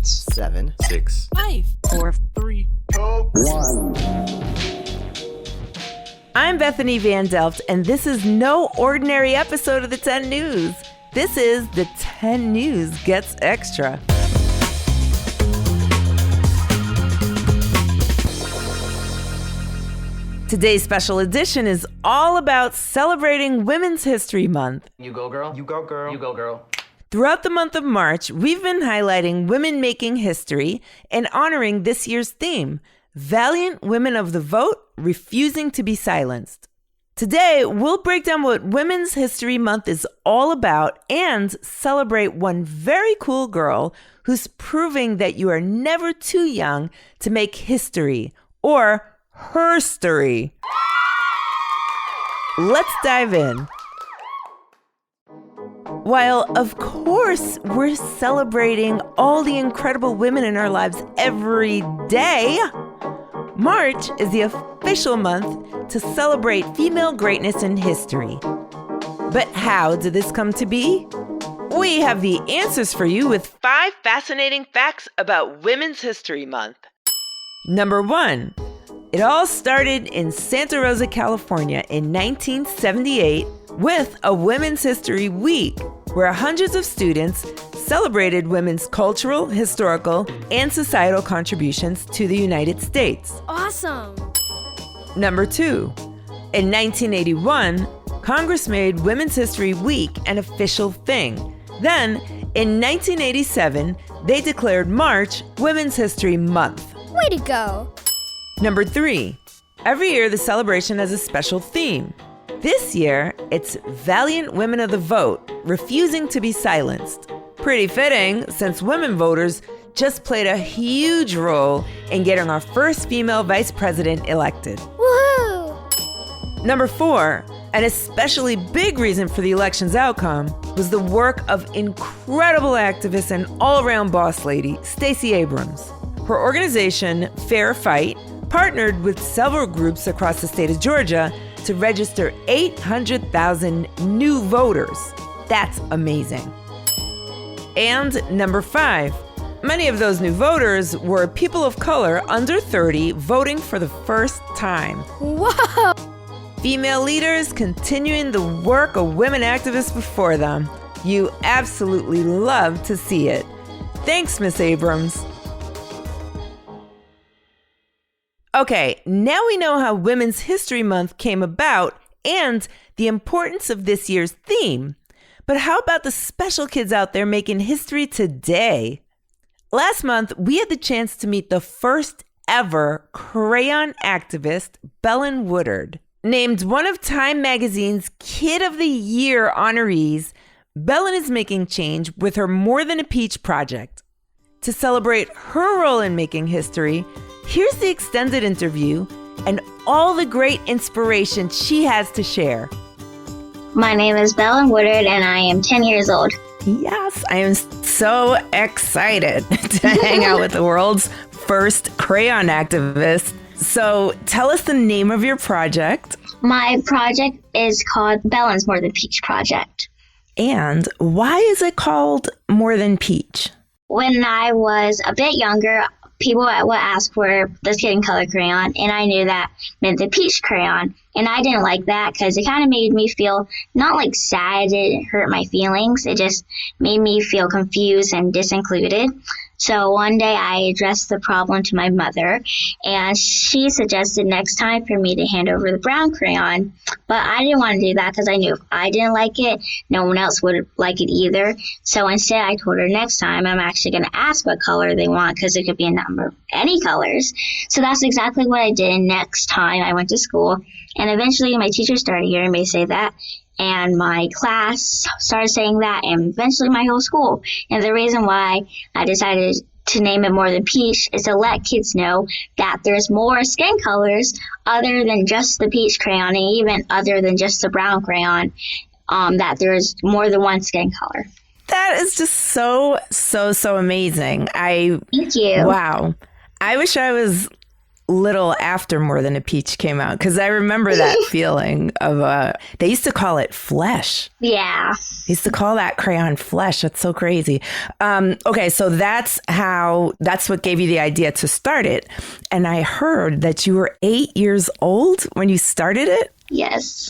8, 7, 6, 5, 4, 3, 1. I'm Bethany Van Delft, and this is no ordinary episode of the 10 News. This is the 10 News Gets Extra. Today's special edition is all about celebrating Women's History Month. You go, girl. You go, girl. You go, girl. Throughout the month of March, we've been highlighting women making history and honoring this year's theme, Valiant Women of the Vote, Refusing to be Silenced. Today, we'll break down what Women's History Month is all about and celebrate one very cool girl who's proving that you are never too young to make history, or herstory. Let's dive in. While, of course, we're celebrating all the incredible women in our lives every day, March is the official month to celebrate female greatness in history. But how did this come to be? We have the answers for you with 5 fascinating facts about Women's History Month. Number 1. It all started in Santa Rosa, California in 1978 with a Women's History Week, where hundreds of students celebrated women's cultural, historical, and societal contributions to the United States. Awesome! Number 2. In 1981, Congress made Women's History Week an official thing. Then, in 1987, they declared March Women's History Month. Way to go! Number 3. Every year, the celebration has a special theme. This year, it's Valiant Women of the Vote, Refusing to be Silenced. Pretty fitting, since women voters just played a huge role in getting our first female vice president elected. Woohoo! Number 4, an especially big reason for the election's outcome was the work of incredible activist and all-around boss lady, Stacey Abrams. Her organization, Fair Fight, partnered with several groups across the state of Georgia to register 800,000 new voters. That's amazing. And number 5, many of those new voters were people of color under 30 voting for the first time. Whoa! Female leaders continuing the work of women activists before them. You absolutely love to see it. Thanks, Miss Abrams. Okay, now we know how Women's History Month came about and the importance of this year's theme. But how about the special kids out there making history today? Last month, we had the chance to meet the first ever crayon activist, Bellen Woodard. Named one of Time Magazine's Kid of the Year honorees, Bellen is making change with her More Than a Peach project. To celebrate her role in making history, here's the extended interview and all the great inspiration she has to share. My name is Bellen Woodard and I am 10 years old. Yes, I am so excited to hang out with the world's first crayon activist. So tell us the name of your project. My project is called Bellen's More Than Peach Project. And why is it called More Than Peach? When I was a bit younger, people would ask for the skin color crayon, and I knew that meant the peach crayon. And I didn't like that because it kind of made me feel not like sad, it didn't hurt my feelings. It just made me feel confused and disincluded. So one day I addressed the problem to my mother, and she suggested next time for me to hand over the brown crayon. But I didn't want to do that because I knew if I didn't like it, no one else would like it either. So instead I told her next time I'm actually going to ask what color they want because it could be a number of any colors. So that's exactly what I did next time I went to school. And eventually my teacher started hearing me say that. And my class started saying that, and eventually my whole school. And the reason why I decided to name it More Than Peach is to let kids know that there's more skin colors other than just the peach crayon, and even other than just the brown crayon, that there's more than one skin color. That is just so amazing. Thank you. Wow. I wish I was little after More Than a Peach came out? Because I remember that feeling of, they used to call it flesh. Yeah. They used to call that crayon flesh. That's so crazy. Okay, so that's what gave you the idea to start it. And I heard that you were 8 years old when you started it? Yes.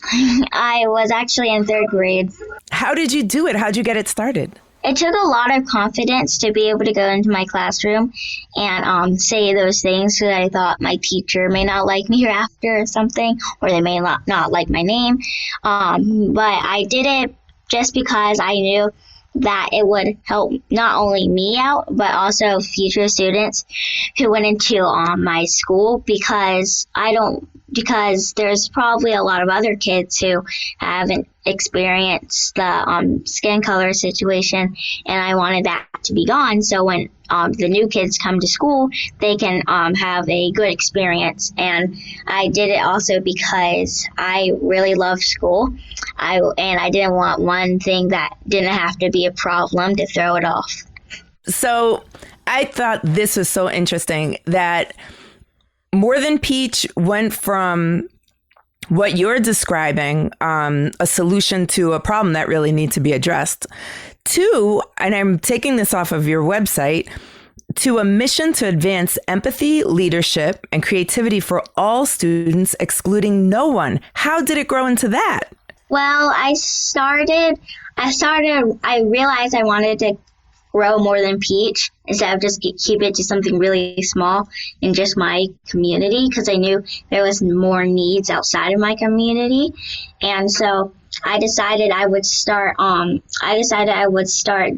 I was actually in 3rd grade. How did you do it? How'd you get it started? It took a lot of confidence to be able to go into my classroom and say those things, because I thought my teacher may not like me after or something, or they may not like my name. But I did it just because I knew that it would help not only me out, but also future students who went into my school, because there's probably a lot of other kids who haven't experienced the skin color situation, and I wanted that to be gone. So when the new kids come to school, they can have a good experience. And I did it also because I really love school. I didn't want one thing that didn't have to be a problem to throw it off. So I thought this was so interesting that More Than Peach went from what you're describing, a solution to a problem that really needs to be addressed, to, and I'm taking this off of your website, to a mission to advance empathy, leadership, and creativity for all students, excluding no one. How did it grow into that? Well, I realized I wanted to grow More Than Peach instead of just keep it to something really small in just my community, because I knew there was more needs outside of my community. And so I decided I would start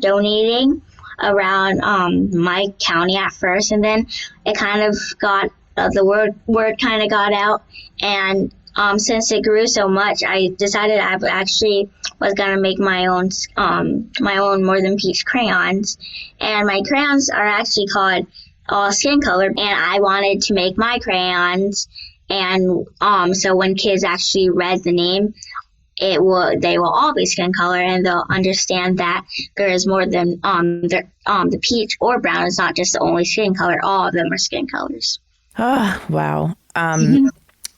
donating around my county at first, and then it kind of got the word kind of got out, and since it grew so much, I decided I was going to make my own More Than Peach crayons. And my crayons are actually called all skin color. And I wanted to make my crayons. And so when kids actually read the name, they will all be skin color, and they'll understand that there is more than the peach or brown is not just the only skin color. All of them are skin colors. Oh, wow. I'm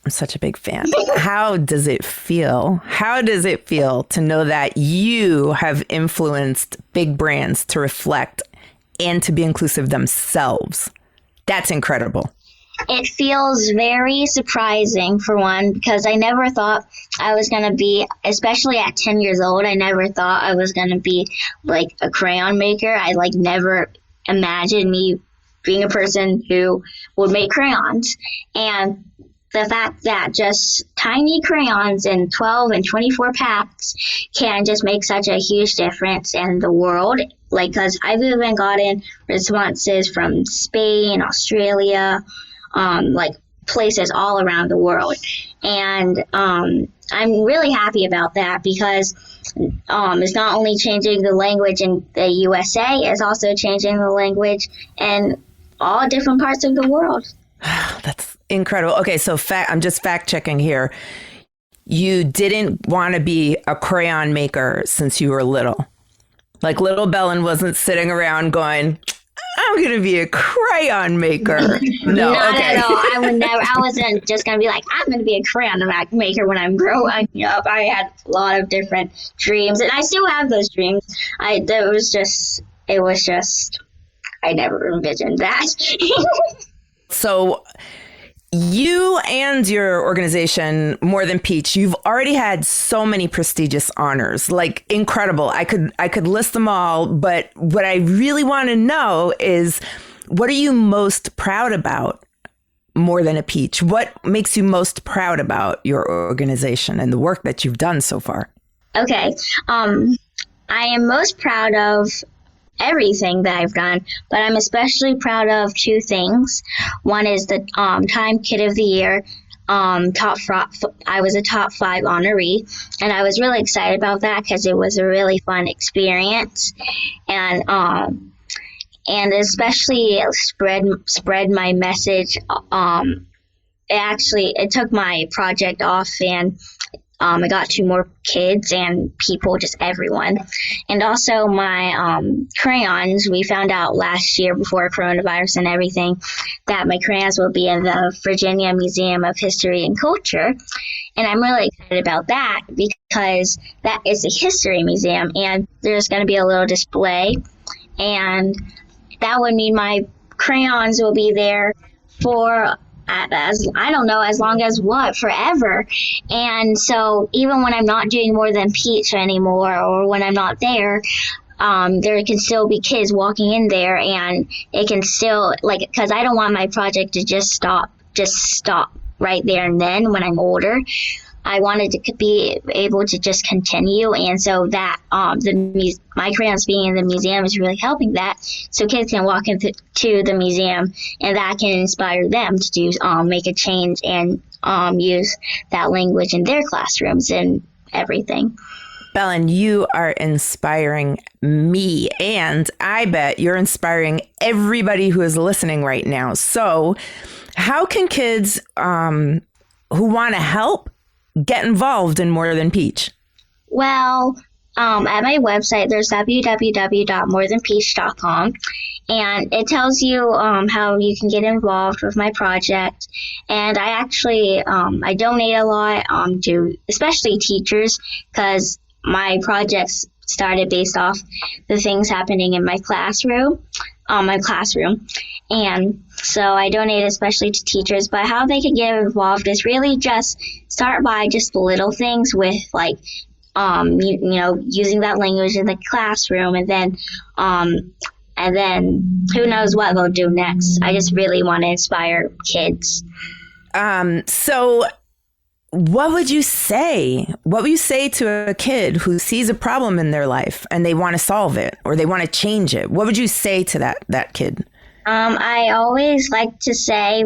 such a big fan. How does it feel? How does it feel to know that you have influenced big brands to reflect and to be inclusive themselves? That's incredible. It feels very surprising, for one, because I never thought I was going to be, especially at 10 years old, I never thought I was going to be like a crayon maker. I never imagined me being a person who would make crayons. And the fact that just tiny crayons in 12 and 24 packs can just make such a huge difference in the world. Because I've even gotten responses from Spain, Australia, places all around the world. And I'm really happy about that, because it's not only changing the language in the USA, it's also changing the language in all different parts of the world. That's incredible. Okay, so I'm just fact checking here. You didn't want to be a crayon maker since you were little. Like little Bellen wasn't sitting around going, I'm going to be a crayon maker. No, not okay. at all. I wasn't just going to be like, I'm going to be a crayon maker when I'm growing up. I had a lot of different dreams, and I still have those dreams. I never envisioned that. So you and your organization, More Than Peach, you've already had so many prestigious honors, like incredible. I could list them all, but what I really want to know is, what are you most proud about More Than a Peach? What makes you most proud about your organization and the work that you've done so far? Okay. I am most proud of everything that I've done, but I'm especially proud of two things. One is the Time Kid of the Year. I was a top 5 honoree, and I was really excited about that because it was a really fun experience, and especially spread my message. It took my project off, and I got 2 more kids and people, just everyone. And also my crayons, we found out last year before coronavirus and everything that my crayons will be in the Virginia Museum of History and Culture. And I'm really excited about that because that is a history museum and there's going to be a little display. And that would mean my crayons will be there for as long as forever. And so even when I'm not doing More Than Peach anymore, or when I'm not there can still be kids walking in there, and it can still, because I don't want my project to just stop right there and then when I'm older. I wanted to be able to just continue, and so that my crayons being in the museum is really helping that. So kids can walk into the museum, and that can inspire them to do make a change and use that language in their classrooms and everything. Bellen, you are inspiring me, and I bet you're inspiring everybody who is listening right now. So, how can kids who want to help get involved in More Than Peach? Well, at my website, there's www.morethanpeach.com, and it tells you how you can get involved with my project. And I actually I donate a lot to especially teachers, because my projects started based off the things happening in my classroom. And so I donate especially to teachers, but how they can get involved is really just start by just little things with using that language in the classroom, and then who knows what they'll do next. I just really want to inspire kids. So what would you say? What would you say to a kid who sees a problem in their life and they want to solve it or they want to change it? What would you say to that kid? I always like to say,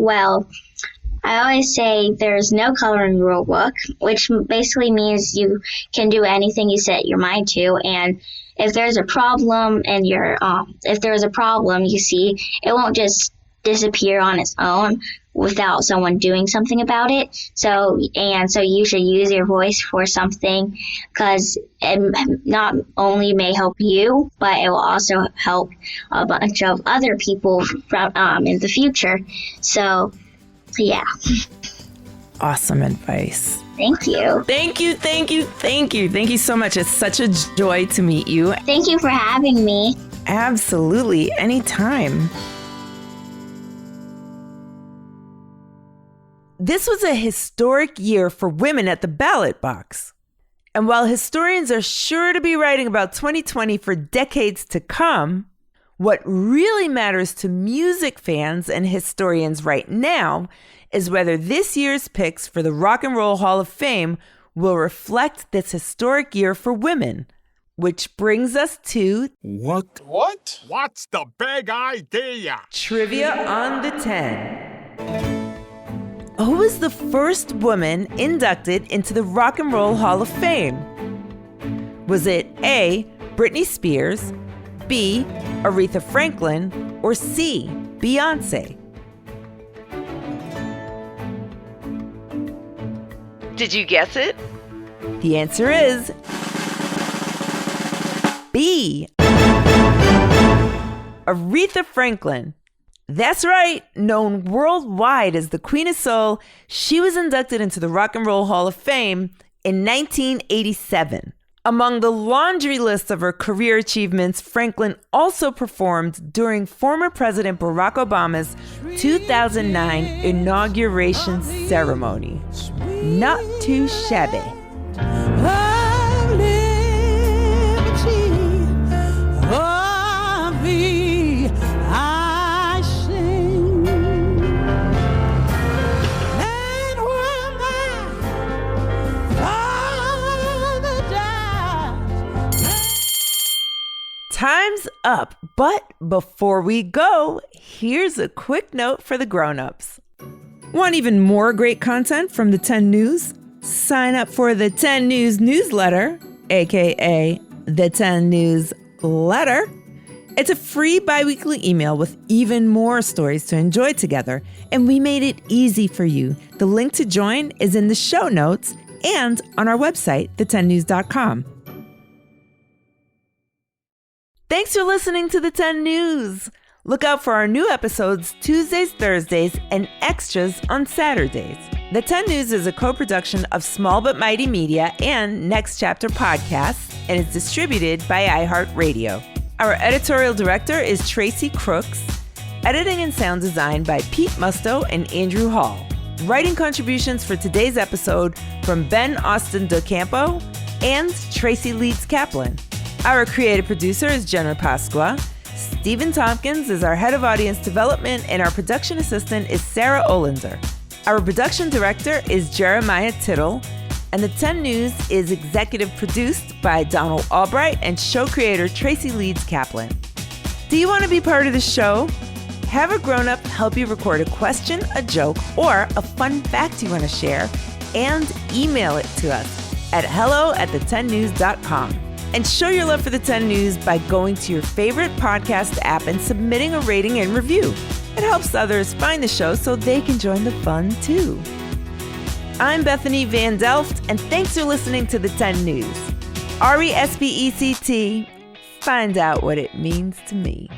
there's no coloring rule book, which basically means you can do anything you set your mind to. And if there's a problem and you see, it won't just disappear on its own without someone doing something about it. So you should use your voice for something, because it not only may help you, but it will also help a bunch of other people in the future. So, yeah. Awesome advice. Thank you. Thank you. Thank you. Thank you. Thank you so much. It's such a joy to meet you. Thank you for having me. Absolutely. Anytime. This was a historic year for women at the ballot box. And while historians are sure to be writing about 2020 for decades to come, what really matters to music fans and historians right now is whether this year's picks for the Rock and Roll Hall of Fame will reflect this historic year for women. Which brings us to... What? What's the big idea? Trivia on the 10. Who was the first woman inducted into the Rock and Roll Hall of Fame? Was it A, Britney Spears, B, Aretha Franklin, or C, Beyonce? Did you guess it? The answer is B, Aretha Franklin. That's right, known worldwide as the Queen of Soul, she was inducted into the Rock and Roll Hall of Fame in 1987. Among the laundry list of her career achievements, Franklin also performed during former President Barack Obama's 2009 inauguration ceremony. Not too shabby. Time's up, but before we go, here's a quick note for the grown-ups. Want even more great content from the 10 News? Sign up for the 10 News newsletter, aka the 10 News letter. It's a free bi-weekly email with even more stories to enjoy together, and we made it easy for you. The link to join is in the show notes and on our website, the10news.com. Thanks for listening to the 10 News. Look out for our new episodes Tuesdays, Thursdays, and extras on Saturdays. The 10 News is a co-production of Small But Mighty Media and Next Chapter Podcasts and is distributed by iHeartRadio. Our editorial director is Tracy Crooks. Editing and sound design by Pete Musto and Andrew Hall. Writing contributions for today's episode from Ben Austin DeCampo and Tracy Leeds Kaplan. Our creative producer is Jenna Pasqua. Stephen Tompkins is our head of audience development, and our production assistant is Sarah Olander. Our production director is Jeremiah Tittle, and the 10 News is executive produced by Donald Albright and show creator Tracy Leeds Kaplan. Do you want to be part of the show? Have a grown-up help you record a question, a joke, or a fun fact you want to share, and email it to us at hello@the10news.com. And show your love for the 10 News by going to your favorite podcast app and submitting a rating and review. It helps others find the show so they can join the fun too. I'm Bethany Van Delft, and thanks for listening to the 10 News. RESPECT, find out what it means to me.